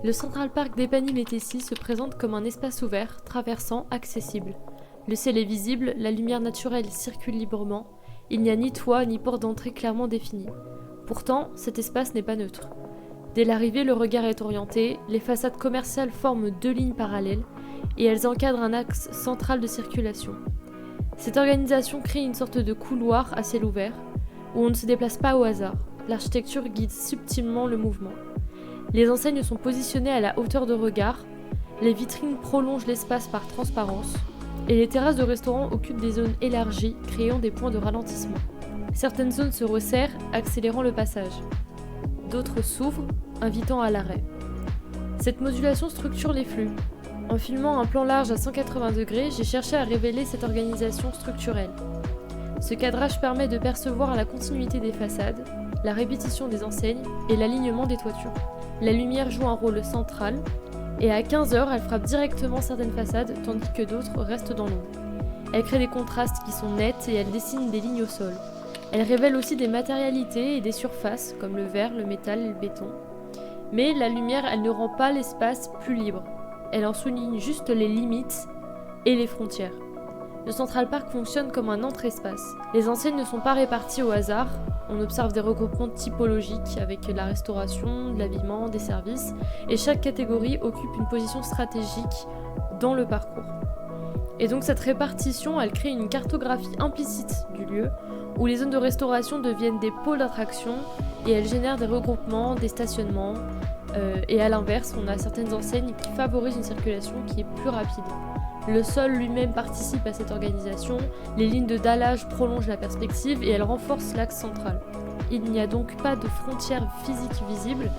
Le Central Park d'Epany-les-Tessis se présente comme un espace ouvert, traversant, accessible. Le ciel est visible, la lumière naturelle circule librement, il n'y a ni toit ni porte d'entrée clairement définie. Pourtant, cet espace n'est pas neutre. Dès l'arrivée, le regard est orienté, les façades commerciales forment deux lignes parallèles et elles encadrent un axe central de circulation. Cette organisation crée une sorte de couloir à ciel ouvert, où on ne se déplace pas au hasard. L'architecture guide subtilement le mouvement. Les enseignes sont positionnées à la hauteur de regard, les vitrines prolongent l'espace par transparence, et les terrasses de restaurants occupent des zones élargies, créant des points de ralentissement. Certaines zones se resserrent, accélérant le passage. D'autres s'ouvrent, invitant à l'arrêt. Cette modulation structure les flux. En filmant un plan large à 180 degrés, j'ai cherché à révéler cette organisation structurelle. Ce cadrage permet de percevoir la continuité des façades, la répétition des enseignes et l'alignement des toitures. La lumière joue un rôle central, et à 15h, elle frappe directement certaines façades, tandis que d'autres restent dans l'ombre. Elle crée des contrastes qui sont nets et elle dessine des lignes au sol. Elle révèle aussi des matérialités et des surfaces, comme le verre, le métal et le béton. Mais la lumière, elle ne rend pas l'espace plus libre. Elle en souligne juste les limites et les frontières. Le Central Park fonctionne comme un entre-espace. Les enseignes ne sont pas réparties au hasard. On observe des regroupements typologiques avec la restauration, de l'habillement, des services, et chaque catégorie occupe une position stratégique dans le parcours. Et donc cette répartition, elle crée une cartographie implicite du lieu, où les zones de restauration deviennent des pôles d'attraction, et elles génèrent des regroupements, des stationnements, et à l'inverse, on a certaines enseignes qui favorisent une circulation qui est plus rapide. Le sol lui-même participe à cette organisation, les lignes de dallage prolongent la perspective et elles renforcent l'axe central. Il n'y a donc pas de frontières physiques visibles,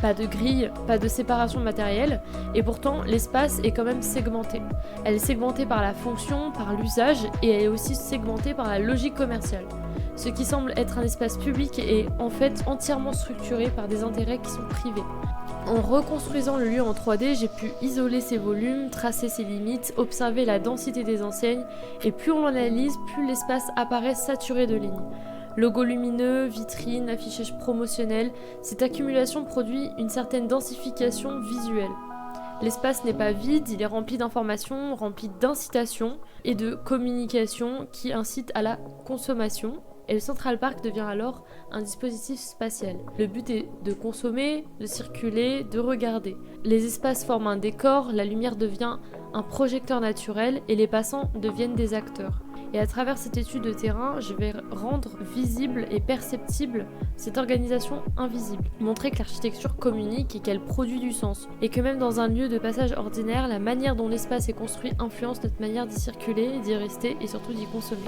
pas de grille, pas de séparation matérielle, et pourtant l'espace est quand même segmenté. Elle est segmentée par la fonction, par l'usage, et elle est aussi segmentée par la logique commerciale. Ce qui semble être un espace public est en fait entièrement structuré par des intérêts qui sont privés. En reconstruisant le lieu en 3D, j'ai pu isoler ses volumes, tracer ses limites, observer la densité des enseignes, et plus on l'analyse, plus l'espace apparaît saturé de lignes. Logos lumineux, vitrines, affichage promotionnel, cette accumulation produit une certaine densification visuelle. L'espace n'est pas vide, il est rempli d'informations, rempli d'incitations et de communications qui incitent à la consommation. Et le Central Park devient alors un dispositif spatial. Le but est de consommer, de circuler, de regarder. Les espaces forment un décor, la lumière devient un projecteur naturel et les passants deviennent des acteurs. Et à travers cette étude de terrain, je vais rendre visible et perceptible cette organisation invisible. Montrer que l'architecture communique et qu'elle produit du sens. Et que même dans un lieu de passage ordinaire, la manière dont l'espace est construit influence notre manière d'y circuler, d'y rester et surtout d'y consommer.